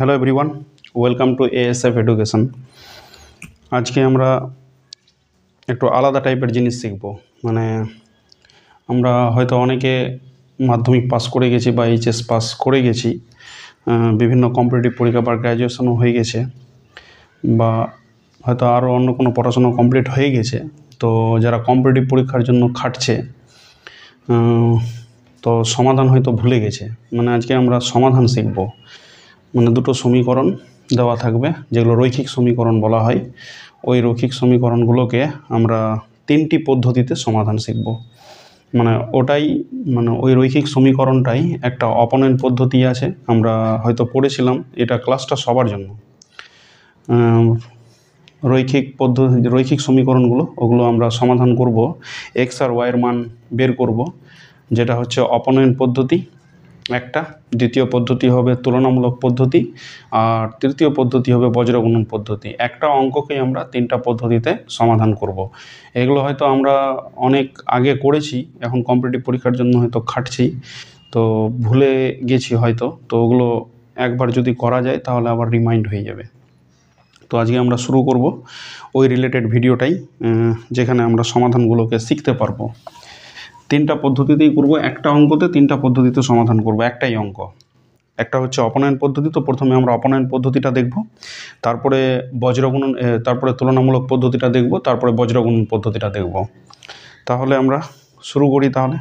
Hello everyone, welcome to ASF education. আজকে আমরা একটু আলাদা টাইপের জিনিস শিখব। মানে আমরা হয়তো অনেকে মাধ্যমিক পাস করে গেছি বা এইচএস পাস করে গেছি, বিভিন্ন কম্পিটিটিভ পরীক্ষা বা গ্র্যাজুয়েশনও হয়ে গেছে, বা হয়তো আরও অন্য কোনো পড়াশোনা কমপ্লিট হয়ে গেছে। তো যারা কম্পিটিটিভ পরীক্ষার জন্য খাটছে, তো সমাধান হয়তো ভুলে গেছে। মানে আজকে আমরা সমাধান শিখব। মানে দুটো সমীকরণ দেওয়া থাকবে, যেগুলো রৈখিক সমীকরণ বলা হয়। ওই রৈখিক সমীকরণগুলোকে আমরা তিনটি পদ্ধতিতে সমাধান শিখব। মানে ওই রৈখিক সমীকরণটাই একটা অপোনেন্ট পদ্ধতি আছে, আমরা হয়তো পড়েছিলাম। এটা ক্লাসটা সবার জন্য। রৈখিক সমীকরণগুলো ওগুলো আমরা সমাধান করব। এক্স আর ওয়াইয়ের মান বের করব, যেটা হচ্ছে অপোনেন্ট পদ্ধতি একটা। দ্বিতীয় পদ্ধতি হবে তুলনামূলক পদ্ধতি, আর তৃতীয় পদ্ধতি হবে বজ্রগুণন পদ্ধতি। একটা অঙ্ককেই আমরা তিনটা পদ্ধতিতে সমাধান করব। এগুলো হয়তো আমরা অনেক আগে করেছি, এখন কম্পিটিটিভ পরীক্ষার জন্য হয়তো খাটছি, তো ভুলে গেছি হয়তো। তো ওগুলো একবার যদি করা যায় তাহলে আবার রিমাইন্ড হয়ে যাবে। তো আজকে আমরা শুরু করব ওই রিলেটেড ভিডিওটাই, যেখানে আমরা সমাধানগুলোকে শিখতে পারবো। তিনটা পদ্ধতিতেই করব, একটা অঙ্কতে তিনটা পদ্ধতিতে সমাধান করব, একটাই অঙ্ক। একটা হচ্ছে অপোনেন্ট পদ্ধতি। তো প্রথমে আমরা অপোনেন্ট পদ্ধতিটা দেখব, তারপরে তারপরে তুলনামূলক পদ্ধতিটা দেখব, তারপরে বজ্রগুণন পদ্ধতিটা দেখব। তাহলে আমরা শুরু করি। তাহলে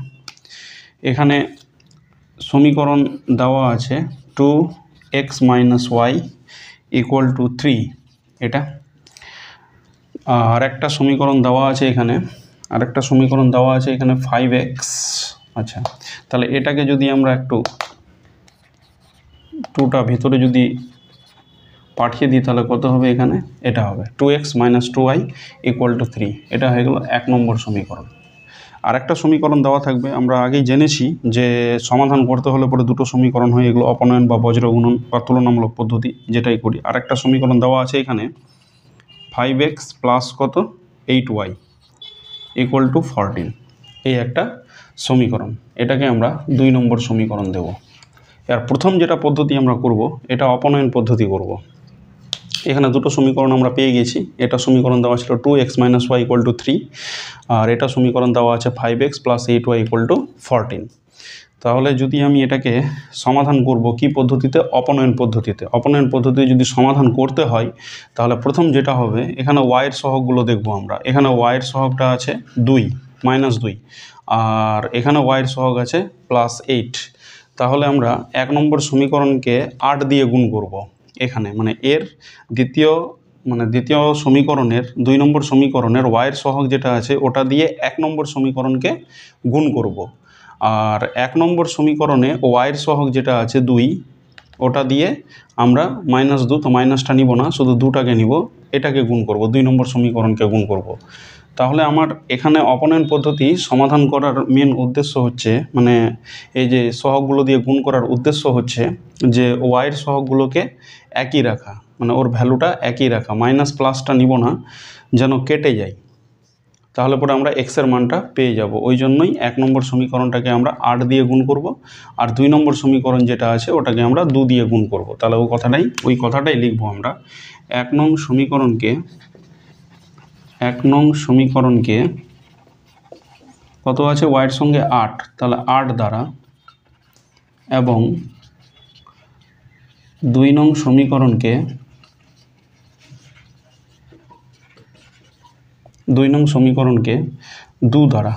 এখানে সমীকরণ দেওয়া আছে 2x - y = 3, এটা। আর একটা সমীকরণ দেওয়া আছে এখানে, 5x। আচ্ছা, তাহলে এটাকে যদি আমরা একটু 2টা ভিতরে যদি পাঠিয়ে দিই তাহলে কত হবে? এখানে এটা হবে 2x - 2y = 3। এটা হয়ে গেল 1 নম্বর সমীকরণ। আর একটা সমীকরণ দেওয়া থাকবে, আমরা আগেই জেনেছি যে সমাধান করতে হলে পরে দুটো সমীকরণ হয়, এগুলো অপনয়ন বা বজ্রগুণন বা তুলনামূলক পদ্ধতি, যেটাই করি। আর একটা সমীকরণ দেওয়া আছে এখানে 5x + কত 8y = 14। এই একটা সমীকরণ, এটাকে আমরা 2 নম্বর সমীকরণ দেব। আর প্রথম যেটা পদ্ধতি আমরা করব, এটা অপনয়ন পদ্ধতি করব। এখানে দুটো সমীকরণ আমরা পেয়ে গেছি। এটা সমীকরণ দেওয়া ছিল 2x - y = 3, আর এটা সমীকরণ দেওয়া আছে 5x + 8y = 14। তাহলে যদি আমি এটাকে সমাধান করব কি পদ্ধতিতে? অপনয়ন পদ্ধতিতে। অপনয়ন পদ্ধতি যদি সমাধান করতে হয় তাহলে প্রথম যেটা হবে, এখানে ওয়াইয়ের সহগগুলো দেখব আমরা। এখানে ওয়াইয়ের সহগটা আছে 2 -2, আর এখানে ওয়াইয়ের সহগ আছে +8। তাহলে আমরা 1 নম্বর সমীকরণকে 8 দিয়ে গুণ করব এখানে। মানে এর দ্বিতীয় সমীকরণের 2 নম্বর সমীকরণের ওয়াইয়ের সহগ যেটা আছে ওটা দিয়ে 1 নম্বর সমীকরণকে গুণ করব। আর 1 নম্বর সমীকরণে ওয়াইয়ের সহগ যেটা আছে 2, ওটা দিয়ে আমরা -2, তো মাইনাসটা নিব না, শুধু 2টাকে নিব, এটাকে গুণ করব, 2 নম্বর সমীকরণকে গুণ করব। তাহলে আমার এখানে অপনয়ন পদ্ধতি সমাধান করার মেন উদ্দেশ্য হচ্ছে, মানে এই যে সহগগুলো দিয়ে গুণ করার উদ্দেশ্য হচ্ছে যে ওয়াইয়ের সহগগুলোকে একই রাখা, মানে ওর ভ্যালুটা একই রাখা, মাইনাস প্লাসটা নিব না, যেন কেটে যায়। তাহলে পরে আমরা এক্সের মানটা পেয়ে যাব। ওই জন্যই 1 নম্বর সমীকরণটাকে আমরা 8 দিয়ে গুণ করব, আর 2 নম্বর সমীকরণ যেটা আছে ওটাকে আমরা 2 দিয়ে গুণ করব। তাহলে ওই কথাটাই লিখবো আমরা। 1 নং সমীকরণকে কত আছে? ওয়াইয়ের সঙ্গে 8, তাহলে 8 দ্বারা, এবং 2 নং সমীকরণকে 2 দ্বারা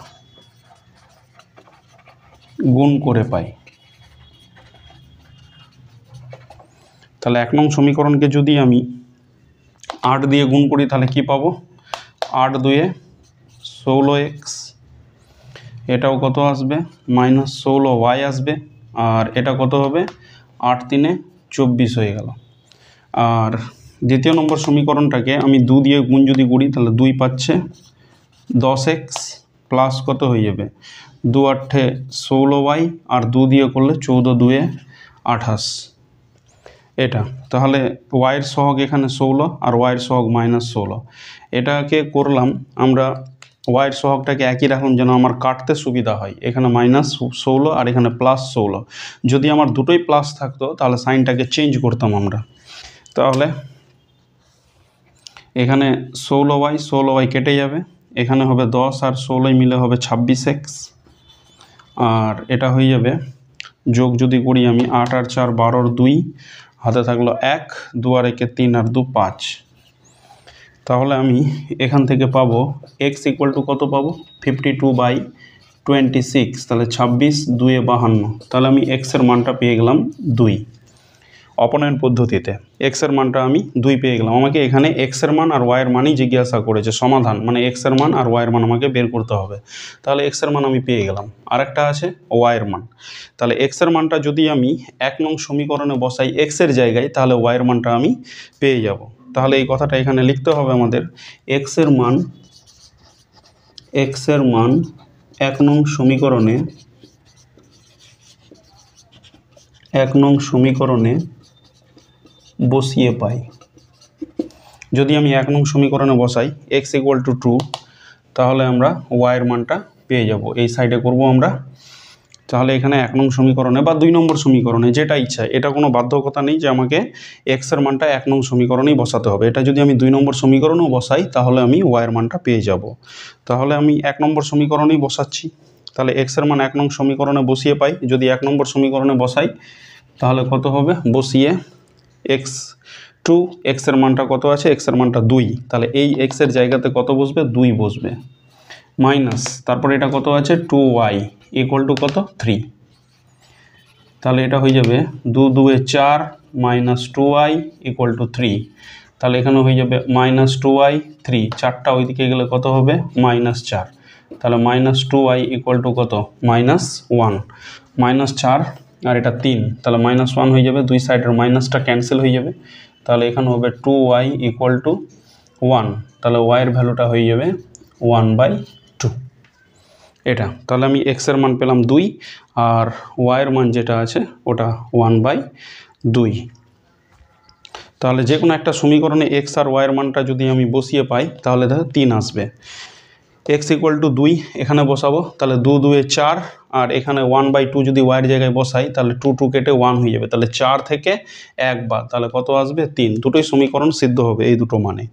গুণ করে পাই। তাহলে 1 নং সমীকরণকে যদি আমি 8 দিয়ে গুণ করি তাহলে কি পাবো? 8 × 2 = 16x। এটাও কত আসবে? -16y আসবে। আর এটা কত হবে? 8 × 3 = 24 হয়ে গেল। আর দ্বিতীয় নম্বর সমীকরণটাকে আমি 2 দিয়ে গুণ যদি করি তাহলে 2 পাচ্ছে 10x প্লাস কত হয়ে যাবে? 2 × 8 = 16y, আর 2 দিয়ে করলে 14 × 2 = 28। এটা তাহলে ওয়াইয়ের সহগ এখানে 16 আর ওয়াইয়ের সহগ -16। এটাকে করলাম আমরা, ওয়াইয়ের সহগটাকে একই রাখলাম যেন আমার কাটতে সুবিধা হয়। এখানে -16 আর এখানে +16। যদি আমার দুটোই প্লাস থাকতো তাহলে সাইনটাকে চেঞ্জ করতাম আমরা। তাহলে এখানে 16y কেটে যাবে, এখানে হবে 10 আর 16 মিলে হবে 26x, আর এটা হয়ে যাবে যোগ যদি করি আমি 8 আর 4 12 2, হাতে থাকলো 1, 2 আর 1 3 আর 2 5। তাহলে আমি এখান থেকে পাবো x ইকুয়াল টু কত পাবো 52/26, তাহলে 26 2 এ 52, তাহলে আমি x এর মানটা পেয়ে গেলাম 2। অপনয়ন পদ্ধতিতে x এর মানটা আমি 2 পেয়ে গেলাম। আমাকে এখানে x এর মান আর y এর মানই জিজ্ঞাসা করেছে, সমাধান মানে x এর মান আর y এর মান আমাকে বের করতে হবে। তাহলে x এর মান আমি পেয়ে গেলাম, আরেকটা আছে y এর মান। তাহলে x এর মানটা যদি আমি 1 নং সমীকরণে বসাই x এর জায়গায়, তাহলে y এর মানটা আমি পেয়ে যাব। তাহলে এই কথাটা এখানে লিখতে হবে আমাদের, x এর মান 1 নং সমীকরণে 1 নং সমীকরণে বসিয়ে পাই। যদি আমি 1 নং সমীকরণে বসাই x ইকুয়াল টু 2, তাহলে আমরা y এর মানটা পেয়ে যাব। এই সাইডে করব আমরা। তাহলে এখানে 1 নং সমীকরণে বা 2 নম্বর সমীকরণে যেটা ইচ্ছা, এটা কোনো বাধ্যকতা নেই যে আমাকে x এর মানটা 1 নং সমীকরণেই বসাতে হবে। এটা যদি আমি 2 নম্বর সমীকরণেও বসাই তাহলে আমি y এর মানটা পেয়ে যাব। তাহলে আমি 1 নম্বর সমীকরণেই বসাচ্ছি। তাহলে x এর মান 1 নং সমীকরণে বসিয়ে পাই। যদি 1 নম্বর সমীকরণে বসাই তাহলে কত হবে, বসিয়ে x এর মানটা কত আছে, x এর মানটা 2, তাহলে এই x এর জায়গাতে কত বসবে, 2 বসবে, মাইনাস তারপর এটা কত আছে 2y ইকুয়াল টু কত 3। তাহলে এটা হয়ে যাবে 2 2 এ 4 মাইনাস 2y ইকুয়াল টু 3। তাহলে এখানে হয়ে যাবে মাইনাস 2y 3, 4টা ওইদিকে গেলে কত হবে মাইনাস 4। তাহলে মাইনাস 2y ইকুয়াল টু কত মাইনাস 1, মাইনাস 4 আর এটা 3, তাহলে মাইনাস 1 হয়ে যাবে, দুই সাইডের মাইনাসটা ক্যান্সেল হয়ে যাবে। তাহলে এখানে হবে 2y ইকুয়াল টু 1, তাহলে y এর ভ্যালুটা হয়ে যাবে 1/2 এটা। তাহলে আমি x এর মান পেলাম 2 আর y এর মান যেটা আছে ওটা 1/2। তাহলে যে কোনো একটা সমীকরণে x আর y এর মানটা যদি আমি বসিয়ে পাই তাহলে দেখো 3 আসবে। x ইকুয়াল টু 2 এখানে বসাবো, তাহলে 2 2 এ 4 আর এখানে 1/2 যদি y এর জায়গায় বসাই তাহলে 2 2 কেটে 1 হয়ে যাবে, তাহলে 4 থেকে 1 বাদ, তাহলে কত আসবে 3। দুটোই সমীকরণ সিদ্ধ হবে এই দুটো মানে,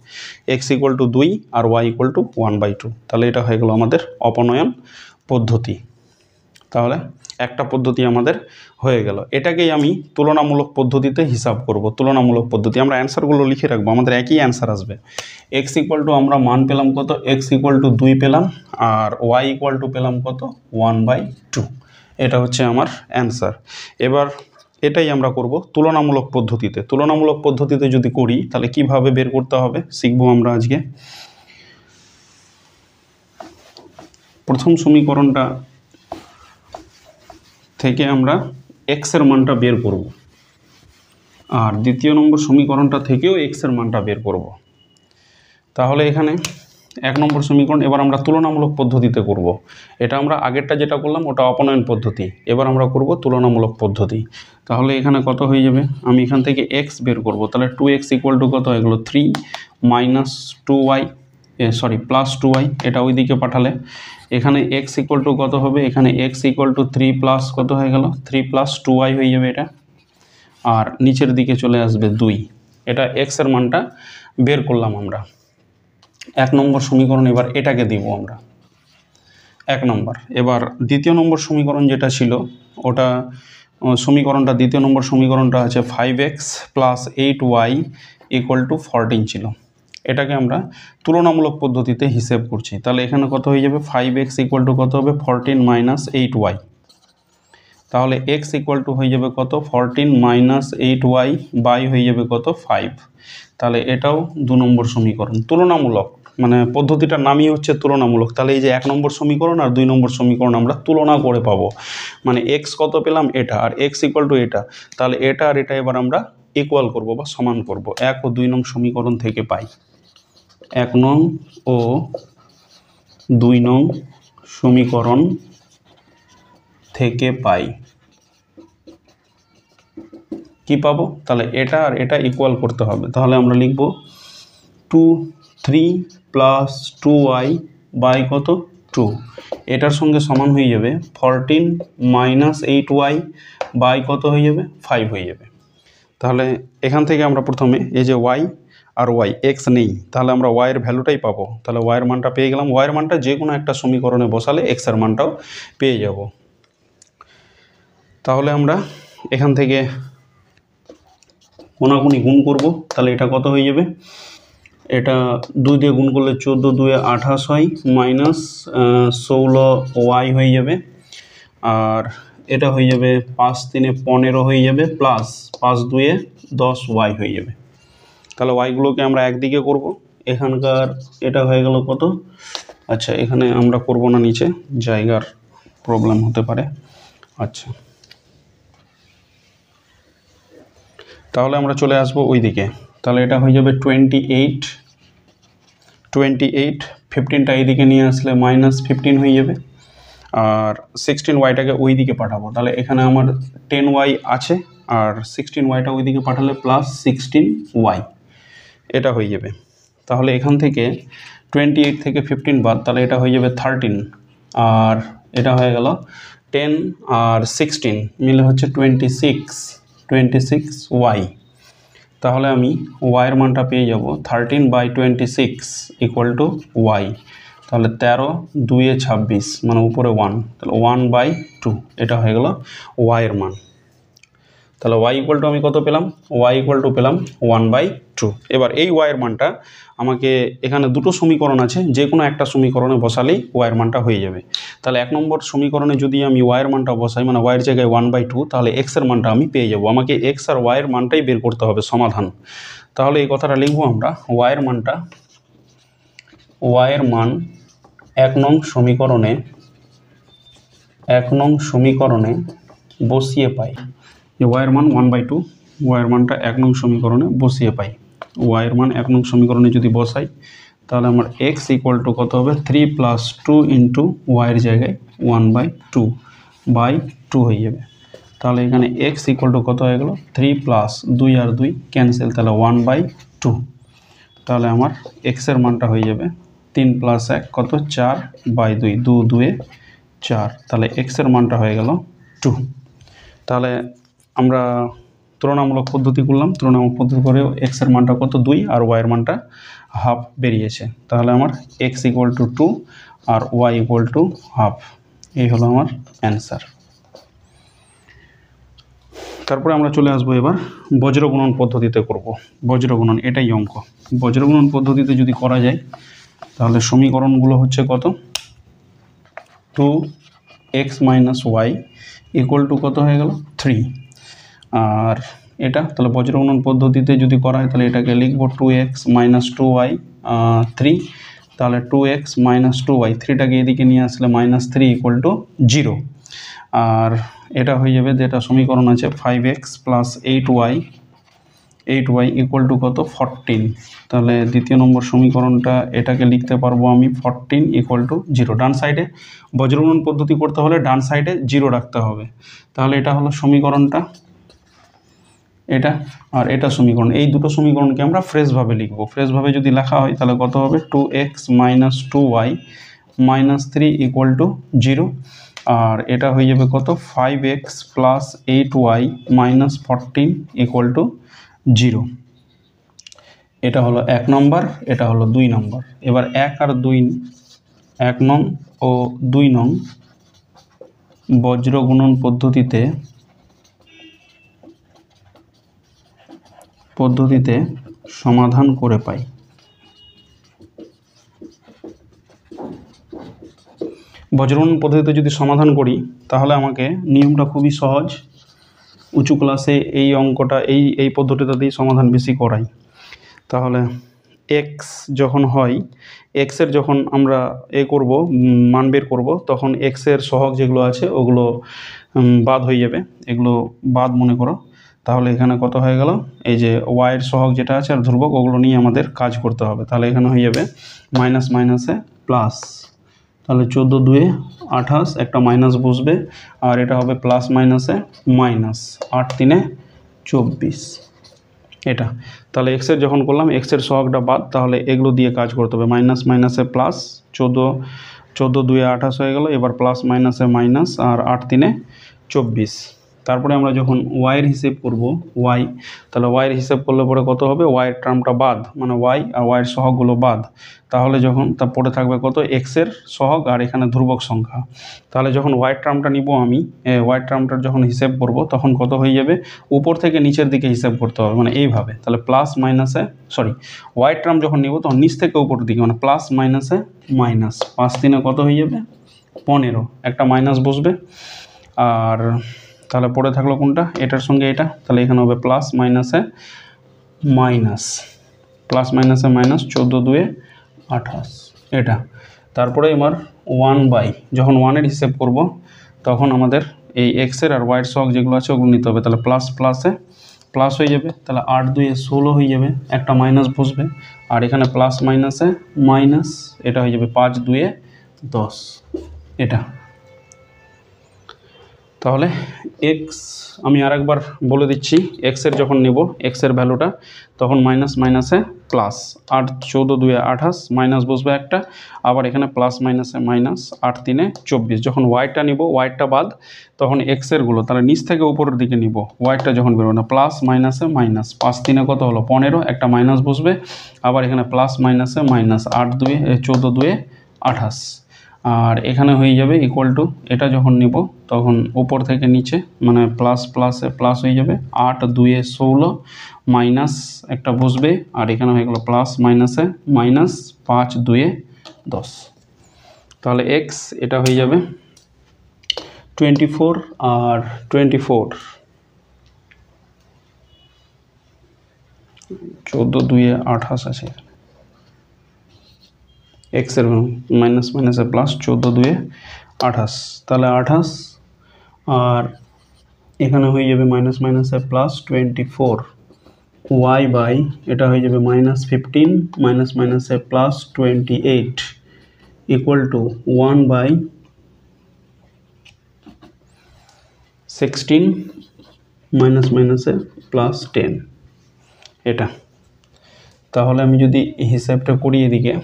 x ইকুয়াল টু 2 আর y ইকুয়াল টু 1/2। তাহলে এটা হয়ে গেল আমাদের অপনয়ন পদ্ধতি। তাহলে একটা পদ্ধতি আমাদের হয়ে গেল। এটাকেই আমি তুলনামূলক পদ্ধতিতে হিসাব করব। তুলনামূলক পদ্ধতি আমরা অ্যান্সারগুলো লিখে রাখবো, আমাদের একই অ্যান্সার আসবে। x ইকুয়াল টু আমরা মান পেলাম কত, x ইকুয়াল টু 2 পেলাম আর y ইকুয়াল টু পেলাম কত 1/2। এটা হচ্ছে আমার অ্যান্সার। এবার এটাই আমরা করব তুলনামূলক পদ্ধতিতে। তুলনামূলক পদ্ধতিতে যদি করি তাহলে কিভাবে বের করতে হবে শিখবো আমরা আজকে। প্রথম সমীকরণটা থেকে আমরা x এর মানটা বের করব আর দ্বিতীয় নম্বর সমীকরণটা থেকেও x এর মানটা বের করব। তাহলে এখানে 1 নম্বর সমীকরণ এবার আমরা তুলনামূলক পদ্ধতিতে করব। এটা আমরা আগেরটা যেটা করলাম ওটা অপনয়ন পদ্ধতি, এবার আমরা করব তুলনামূলক পদ্ধতি। তাহলে এখানে কত হয়ে যাবে, আমি এখান থেকে x বের করব, তাহলে 2x ইকুয়াল টু কত হয়ে গেল 3 মাইনাস 2y প্লাস 2y, এটা ওইদিকে পাঠালে এখানে x ইকুয়াল টু কত হবে, এখানে x ইকুয়াল টু 3 প্লাস কত হয়ে গেল 3 প্লাস 2y হয়ে যাবে এটা, আর নিচের দিকে চলে আসবে 2। এটা x এর মানটা বের করলাম আমরা। 1 নম্বর সমীকরণ এবার এটাকে দিব আমরা 1 নম্বর। এবার দ্বিতীয় নম্বর সমীকরণ যেটা ছিল ওটা সমীকরণটা দ্বিতীয় নম্বর সমীকরণটা আছে 5x plus 8y equal to 14 ছিল। এটাকে আমরা তুলনামূলক পদ্ধতিতে হিসেব করছি। তাহলে এখানে কত হয়ে যাবে 5x ইকুয়াল টু কত হবে 14 মাইনাস 8y, তাহলে x ইকুয়াল টু হয়ে যাবে কত 14 মাইনাস 8y বাই হয়ে যাবে কত 5। তাহলে এটাও 2 নম্বর সমীকরণ। তুলনামূলক মানে পদ্ধতিটার নামই হচ্ছে তুলনামূলক। তাহলে এই যে 1 নম্বর সমীকরণ আর 2 নম্বর সমীকরণ আমরা তুলনা করে পাবো, মানে x কত পেলাম এটা আর x ইকুয়াল টু এটা, তাহলে এটা আর এটা এবার আমরা ইকুয়াল করব বা সমান করব। 1 ও 2 নং সমীকরণ থেকে পাই, 1 নং ও 2 নং সমীকরণ থেকে পাই কি পাবো, তাহলে এটা আর এটা ইকুয়াল করতে হবে। তাহলে আমরা লিখব 3 প্লাস 2y বাই কত 2, এটার সঙ্গে সমান হয়ে যাবে 14 মাইনাস 8y বাই কত হয়ে যাবে 5 হয়ে যাবে। তাহলে এখান থেকে আমরা প্রথমে এই যে ওয়াই আর ওয়াই এক্স নেই, তাহলে আমরা ওয়াইয়ের ভ্যালুটাই পাবো। তাহলে ওয়াইয়ের মানটা পেয়ে গেলাম। ওয়াইয়ের মানটা যে কোনো একটা সমীকরণে বসালে এক্সের মানটাও পেয়ে যাব। তাহলে আমরা এখান থেকে কোনাকুনি গুণ করব। তাহলে এটা কত হয়ে যাবে? এটা 2 দিয়ে গুণ করলে 14 2 28 হয়, মাইনাস 16 ওয়াই হয়ে যাবে, আর এটা হয়ে যাবে 5 3 15 হয়ে যাবে, প্লাস 5 2 10 ওয়াই হয়ে যাবে। তাহলে ওয়াইগুলোকে আমরা একদিকে করব। এখানকার এটা হয়ে গেল কত? আচ্ছা, এখানে আমরা করব না, নিচে জায়গার প্রবলেম হতে পারে। আচ্ছা, তাহলে আমরা চলে আসব ওই দিকে। তাহলে এটা হয়ে যাবে 28 15টা এইদিকে নিয়ে আসলে -15 হয়ে যাবে, আর 16 ওয়াইটাকে ওই দিকে পাঠাবো। তাহলে এখানে আমার 10 ওয়াই আছে, আর 16 ওয়াইটা ওই দিকে পাঠালে প্লাস 16 ওয়াই এটা হয়ে যাবে। তাহলে এখান থেকে 28 থেকে 15 বাদ, তাহলে এটা হয়ে যাবে 13, আর এটা হয়ে গেল 10 আর 16 মিলে হচ্ছে 26 ওয়াই। তাহলে আমি ওয়াইয়ের মানটা পেয়ে যাব 13/26 = ওয়াই। তাহলে 13 2 26, মানে উপরে 1, তাহলে 1/2 এটা হয়ে গেল ওয়াইয়ের মান। তাহলে ওয়াই = আমি কত পেলাম? ওয়াই = পেলাম 1/2। এবার এই ওয়াইয়ের মানটা আমাকে, এখানে দুটো সমীকরণ আছে, যে কোনো একটা সমীকরণে বসালেই ওয়াইয়ের মানটা হয়ে যাবে। তাহলে 1 নম্বর সমীকরণে যদি আমি ওয়াইয়ের মানটা বসাই, মানে ওয়াইয়ের জায়গায় 1/2, তাহলে এক্সের মানটা আমি পেয়ে যাব। আমাকে এক্স আর ওয়াইয়ের মানটাই বের করতে হবে, সমাধান। তাহলে এই কথাটা লিখবো আমরা, ওয়াইয়ের মান 1 নং সমীকরণে বসিয়ে পাই। ওয়াইয়ের মান 1/2, ওয়াইয়ের মানটা 1 নং সমীকরণে বসিয়ে পাই। ওয়াইয়ের মান 1 নং সমীকরণে যদি বসাই, তাহলে আমার এক্স = কত হবে? 3 + 2 × ওয়াইয়ের জায়গায় 1/2 হয়ে যাবে। তাহলে এখানে এক্স = কত হয়ে গেল? 3 + 2 আর 2 ক্যান্সেল, তাহলে 1/2। তাহলে আমার এক্সের মানটা হয়ে যাবে 3 + 1 কত? 4/2, 2 2 4, তাহলে এক্সের মানটা হয়ে গেল 2। তাহলে আমরা তুলনামূলক পদ্ধতি করলাম, তুলনামূলক পদ্ধতি করেও এক্সের মানটা কত? 2, আর ওয়াইয়ের মানটা হাফ বেরিয়েছে। তাহলে আমার এক্স = 2 আর ওয়াই = হাফ। এই হলো আমার অ্যান্সার। তারপরে আমরা চলে আসবো এবার বজ্রগুণন পদ্ধতিতে করব। বজ্রগুণন, এটাই অঙ্ক। বজ্রগুণন পদ্ধতিতে যদি করা যায়, তাহলে সমীকরণগুলো হচ্ছে কত? 2x - y = কত হয়ে গেল? 3। আর এটা তাহলে বজ্রগুণন পদ্ধতিতে যদি করা হয়, তাহলে এটাকে লিখব 2x - 2y 3। তাহলে 2x - 2y, 3টাকে এদিকে নিয়ে আসলে -3 = 0। আর এটা হয়ে যাবে, যেটা সমীকরণ আছে 5x + 8y = কত? 14। তাহলে দ্বিতীয় নম্বর সমীকরণটা, এটাকে লিখতে পারবো আমি 14 = 0। ডান সাইডে বজ্রগুণন পদ্ধতি করতে হলে ডান সাইডে 0 রাখতে হবে। তাহলে এটা হলো সমীকরণটা, এটা আর এটা সমীকরণ। এই দুটো সমীকরণকে আমরা ফ্রেশভাবে লিখব। ফ্রেশভাবে যদি লেখা হয়, তাহলে কত হবে? 2x - 2y -3 = 0। আর এটা হয়ে যাবে কত? 5x + 8y -14 = 0। এটা হলো 1 নম্বর, এটা হলো 2 নম্বর। এবার 1 আর 2, 1 নং ও 2 নং বজ্রগুণন পদ্ধতিতে সমাধান করে পাই। বজ্রগুণন পদ্ধতিতে যদি সমাধান করি, তাহলে আমাকে নিয়মটা খুবই সহজ। উঁচু ক্লাসে এই অঙ্কটা এই পদ্ধতিটা দিয়ে সমাধান বেশি করাই। তাহলে এক্স যখন হয়, এক্সের যখন আমরা করব, মান বের করব, তখন এক্সের সহগ যেগুলো আছে ওগুলো বাদ হয়ে যাবে, এগুলো বাদ মনে করো। তাহলে এখানে কত হয়ে গেল? এই যে ওয়াইয়ের সহগ যেটা আছে আর ধ্রুবক, ওগুলো নিয়ে আমাদের কাজ করতে হবে। তাহলে এখানে হয়ে যাবে মাইনাস মাইনাসে প্লাস। তাহলে 14 2 28, একটা মাইনাস বসবে, আর এটা হবে প্লাস মাইনাসে মাইনাস, 8 3 24 এটা। তাহলে এক্সের যখন করলাম, এক্সের সহগটা বাদ, তাহলে এগুলো দিয়ে কাজ করতে হবে। মাইনাস মাইনাসে প্লাস, 14 2 28 হয়ে গেল। এবার প্লাস মাইনাসে মাইনাস, আর 8 3 24। তারপরে আমরা যখন ওয়াইয়ের হিসেব করব ওয়াই, তাহলে ওয়াইয়ের হিসেব করলে পরে কত হবে, ওয়াইয়ের টার্মটা বাদ, মানে ওয়াই আর ওয়াইয়ের সহগগুলো বাদ, তাহলে যখন তারপরে থাকবে কত, এক্সের সহগ আর এখানে ধ্রুবক সংখ্যা। তাহলে যখন ওয়াইয়ের টার্মটা নিব আমি, ওয়াইয়ের টার্মটার যখন হিসেব করব তখন কত হয়ে যাবে, উপর থেকে নিচের দিকে হিসেব করতে হবে, মানে এইভাবে। তাহলে প্লাস মাইনাসে ওয়াইয়ের টার্ম যখন নিব তখন নিচ থেকে উপরের দিকে, মানে প্লাস মাইনাসে মাইনাস, 5 3 কত হয়ে যাবে 15, একটা মাইনাস বসবে। আর তাহলে পরে থাকলো কোনটা, এটার সঙ্গে এটা, তাহলে এখানে হবে প্লাস মাইনাসে মাইনাস, প্লাস মাইনাসে মাইনাস, 14 2 28 এটা। তারপরে আমার 1/, যখন 1-এর হিসেব করব তখন আমাদের এই এক্সের আর ওয়াইয়ের সহগ যেগুলো আছে ওগুলো নিতে হবে। তাহলে প্লাস প্লাসে প্লাস হয়ে যাবে, তাহলে 8 2 16 হয়ে যাবে, একটা মাইনাস বসবে। আর এখানে প্লাস মাইনাসে মাইনাস, এটা হয়ে যাবে 5 2 10 এটা। তাহলে এক্স আমি আরেকবার বলে দিচ্ছি, এক্সের যখন নেব এক্সের ভ্যালুটা তখন মাইনাস মাইনাসে প্লাস, 8 14 2 28 মাইনাস বসবে একটা, আবার এখানে প্লাস মাইনাসে মাইনাস, 8 3 24। যখন ওয়াইটা নিব ওয়াইটা বাদ, তখন এক্সেরগুলো তাহলে নিচ থেকে উপরের দিকে নিব, ওয়াইটা যখন বেরোবে না, প্লাস মাইনাসে মাইনাস, 5 3 কত হলো 15, একটা মাইনাস বসবে, আবার এখানে প্লাস মাইনাসে মাইনাস, 8 2 14 2 28। আর এখানে হয়ে যাবে ইকুয়াল টু, এটা যখন নিব তখন উপর থেকে নিচে, মানে প্লাস প্লাসে প্লাস হয়ে যাবে, 8 2 16 মাইনাস একটা বসবে, আর এখানে হয়ে গেল প্লাস মাইনাসে মাইনাস, 5 2 10। তাহলে এক্স এটা হয়ে যাবে 24 আর 24, 14 2 28 আছে এক্সের মাইনাস মাইনাসে প্লাস, 14 2 28, তাহলে 28, আর এখানে হয়ে যাবে মাইনাস মাইনাসে প্লাস 24, ওয়াই বাই এটা হয়ে যাবে মাইনাস 15 মাইনাস মাইনাসে প্লাস 28 ইকুয়াল টু 1/16 মাইনাস মাইনাসে প্লাস 10 এটা। তাহলে আমি যদি হিসাবটা করি এদিকে,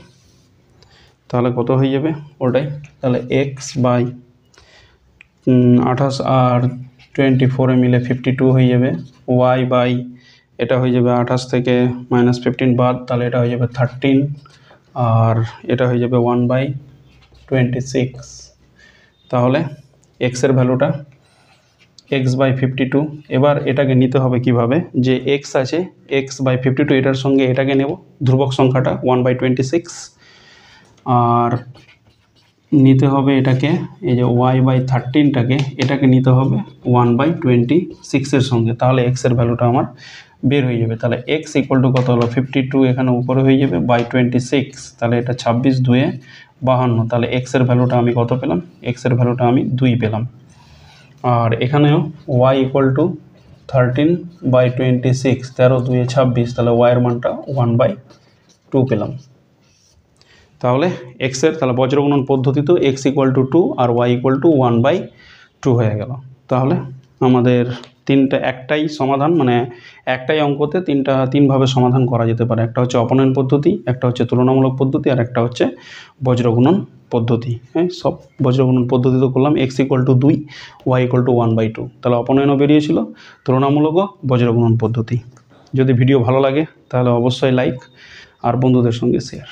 তাহলে কত হয়ে যাবে ওটাই, তাহলে এক্স বাই 28 আর 24 মিলে 52 হয়ে যাবে, ওয়াই বাই এটা হয়ে যাবে 28 থেকে মাইনাস 15 বাদ, তাহলে এটা হয়ে যাবে 13, আর এটা হয়ে যাবে 1/26। তাহলে এক্সের ভ্যালুটা এক্স বাই 52। এবার এটাকে নিতে হবে কিভাবে, যে এক্স আছে এক্স বাই 52, এটার সঙ্গে এটাকে নেব ধ্রুবক সংখ্যাটা 1/26, আর নিতে হবে এটাকে, এই যে ওয়াই বাই 13টাকে এটাকে নিতে হবে 1/26 সঙ্গে, তাহলে এক্সের ভ্যালুটা আমার বের হয়ে যাবে। তাহলে এক্স ইকুয়াল টু কত হলো 52, এখানে উপরে হয়ে যাবে বাই 26, তাহলে এটা 26 2 52, তাহলে এক্সের ভ্যালুটা আমি কত পেলাম, এক্সের ভ্যালুটা আমি 2 পেলাম। আর এখানেও ওয়াই ইকুয়াল টু 13/26, 13 2 26, তাহলে ওয়াইয়ের মানটা 1/2 পেলাম। তাহলে এক্সের তাহলে বজ্রগুণন পদ্ধতিতে এক্স ইকুয়াল টু 2 আর ওয়াই ইকুয়াল টু 1/2 হয়ে গেল। তাহলে আমাদের একটাই সমাধান, মানে একটাই অঙ্কতে তিনভাবে সমাধান করা যেতে পারে, একটা হচ্ছে অপনয়ন পদ্ধতি, একটা হচ্ছে তুলনামূলক পদ্ধতি, আর একটা হচ্ছে বজ্রগুণন পদ্ধতি। হ্যাঁ, সব বজ্রগুণন পদ্ধতি তো করলাম, x equal to 2 y equal to 1/2, তাহলে অপনয়নও বেরিয়েছিল, তুলনামূলকও বজ্রগুণন পদ্ধতি। যদি ভিডিও ভালো লাগে তাহলে অবশ্যই লাইক আর বন্ধুদের সঙ্গে শেয়ার।